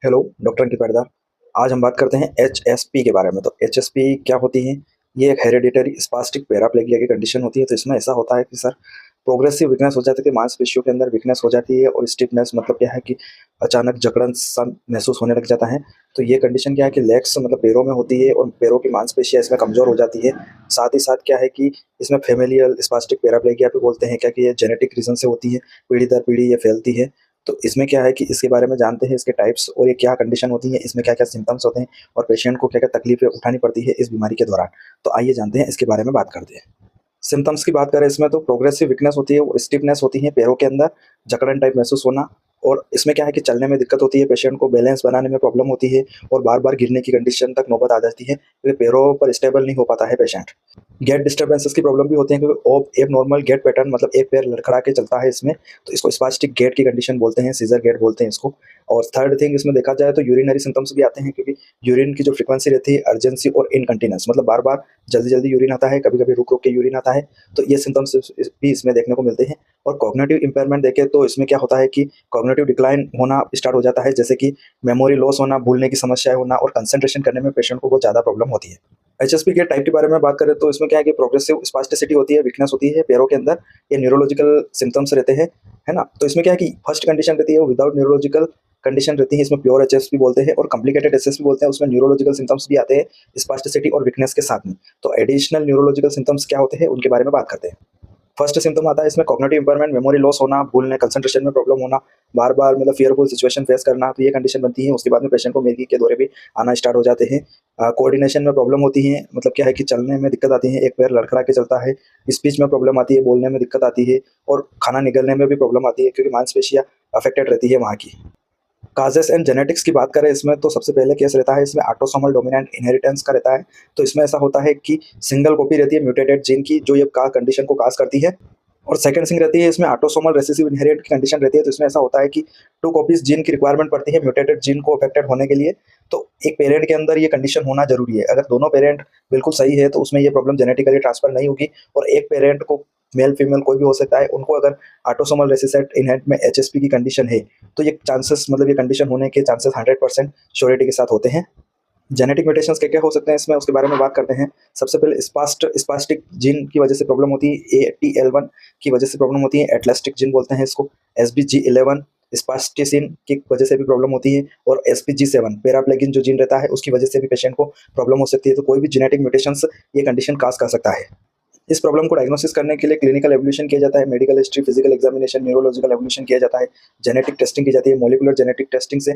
Hello, doctor अंकित पाटीदार। आज हम बात करते हैं एचएसपी के बारे में। तो एचएसपी क्या होती है? ये एक हेरेडिटरी स्पास्टिक पैराप्लेजिया की कंडीशन होती है। तो इसमें ऐसा होता है कि सर प्रोग्रेसिव वीकनेस हो जाती है, मांसपेशियों के अंदर वीकनेस हो जाती है और स्टिफनेस मतलब क्या है कि अचानक जकड़न सा महसूस होने लग जाता है। तो ये कंडीशन क्या है कि लेग्स मतलब पैरों में होती है और पैरों की मांसपेशियाँ इसमें कमज़ोर हो जाती है। साथ ही साथ क्या है कि इसमें फैमिलियल स्पास्टिक पैराप्लेजिया भी बोलते हैं क्या कि ये जेनेटिक रीज़न से होती है, पीढ़ी दर पीढ़ी ये फैलती है। तो इसमें क्या है कि इसके बारे में जानते हैं, इसके टाइप्स और ये क्या कंडीशन होती है, इसमें क्या-क्या सिम्पटम्स होते हैं और पेशेंट को क्या-क्या तकलीफ़ें उठानी पड़ती है इस बीमारी के दौरान। तो आइए जानते हैं, इसके बारे में बात करते हैं। सिम्पटम्स की बात करें इसमें तो प्रोग्रेसिव वीकनेस होती है, वो स्टिफनेस होती है पैरों के अंदर, जकड़न टाइप महसूस होना और इसमें क्या है कि चलने में दिक्कत होती है, पेशेंट को बैलेंस बनाने में प्रॉब्लम होती है और बार-बार गिरने की कंडीशन तक नौबत आ जाती है, क्योंकि पैरों पर स्टेबल नहीं हो पाता है पेशेंट। गेट डिस्टर्बेंसेस की प्रॉब्लम भी होती है, क्योंकि ओप एबनॉर्मल गेट पैटर्न मतलब एक पैर लड़खड़ा के चलता है इसमें, तो इसको स्पास्टिक गेट की कंडीशन बोलते हैं, सीज़र गेट बोलते हैं इसको। और थर्ड थिंग इसमें देखा जाए तो यूरिनरी सिम्पटम्स भी आते हैं, क्योंकि यूरिन की जो फ्रीक्वेंसी रहती है अर्जेंसी और इनकंटीन्यूअस मतलब बार-बार जल्दी-जल्दी यूरिन आता है, कभी-कभी रुक-रुक के यूरिन आता है, तो ये सिम्पटम्स भी इसमें देखने को मिलते हैं। और कॉग्निटिव इम्पेयरमेंट देखें तो इसमें क्या होता है कि कॉग्निटिव डिक्लाइन होना स्टार्ट हो जाता है, जैसे कि मेमोरी लॉस होना, भूलने की समस्याएँ होना और कंसंट्रेशन करने में पेशेंट को बहुत ज़्यादा प्रॉब्लम होती है। एचएसपी के टाइप के बारे में बात करें तो इसमें क्या है कि प्रोग्रेसिव स्पास्टिसिटी होती है, वीकनेस होती है पैरों के अंदर, ये न्यूरोलॉजिकल सिम्पटम्स रहते हैं, है ना? तो इसमें क्या है कि फर्स्ट कंडीशन रहती है वो विदाउट न्यूरोलॉजिकल कंडीशन रहती है, इसमें प्योर एचएसपी बोलते हैं और कॉम्प्लिकेटेड एचएसपी बोलते हैं, उसमें न्यूरोलॉजिकल सिम्पटम्स भी आते हैं स्पास्टिसिटी और वीकनेस के साथ में। तो एडिशनल न्यूरोलॉजिकल सिम्पटम्स क्या होते हैं उनके बारे में बात करते हैं। फर्स्ट सिम्पटम आता है इसमें कॉग्निटिव इम्पेयरमेंट, मेमोरी लॉस होना, भूलने, कंसंट्रेशन में प्रॉब्लम होना, बार-बार मतलब फियरफुल सिचुएशन फेस करना, तो ये कंडीशन बनती है। उसके बाद में पेशेंट को मिर्गी के दौरे भी आना स्टार्ट हो जाते हैं। कोऑर्डिनेशन में प्रॉब्लम होती है, मतलब क्या है कि चलने में दिक्कत आती है, एक पैर लड़खड़ा के चलता है, स्पीच में प्रॉब्लम आती है, बोलने में दिक्कत आती है और खाना निगलने में भी प्रॉब्लम आती है, क्योंकि मांसपेशियाँ अफेक्टेड रहती है वहाँ की। काजेस एंड जेनेटिक्स की बात करें इसमें तो सबसे पहले केस रहता है इसमें ऑटोसोमल डोमिनेंट इनहेरिटेंस का रहता है। तो इसमें ऐसा होता है कि सिंगल कॉपी रहती है म्यूटेटेड जीन की, जो ये का कंडीशन को काज़ करती है। और सेकंड थिंग रहती है इसमें ऑटोसोमल रिसेसिव इनहेरिट की कंडीशन रहती है। तो इसमें ऐसा होता है कि 2 कॉपीज़ जीन की रिक्वायरमेंट पड़ती है म्यूटेटेड जीन को अफेक्टेड होने के लिए। तो एक पेरेंट के अंदर ये कंडीशन होना ज़रूरी है। अगर दोनों पेरेंट बिल्कुल सही है तो उसमें ये प्रॉब्लम जेनेटिकली ट्रांसफर नहीं होगी और एक पेरेंट को मेल फीमेल कोई भी हो सकता है, उनको अगर ऑटोसोमल रिसेसिव इनहेरिट में एचएसपी की कंडीशन है, तो ये चांसेस मतलब ये कंडीशन होने के चांसेस 100% श्योरिटी के साथ होते हैं। जेनेटिक म्यूटेशंस क्या-क्या हो सकते हैं इसमें उसके बारे में बात करते हैं। सबसे पहले स्पास्टिक जीन की वजह से प्रॉब्लम होती है, एटीएल1 की वजह से प्रॉब्लम होती है, एटलैस्टिक जीन बोलते हैं इसको, एसबीजी11 स्पास्टिसिन की वजह से भी प्रॉब्लम होती है और एसपीजी7 पैराप्लेगिन जो जीन रहता है उसकी वजह से भी पेशेंट को प्रॉब्लम हो सकती है। तो कोई भी जेनेटिक म्यूटेशंस ये कंडीशन काज़ कर सकता है। इस प्रॉब्लम को डायग्नोसिस करने के लिए क्लिनिकल एवोल्यूशन किया जाता है, medical history, physical examination, neurological evolution किया जाता है, जेनेटिक टेस्टिंग की जाती है, मॉलिक्यूलर जेनेटिक टेस्टिंग से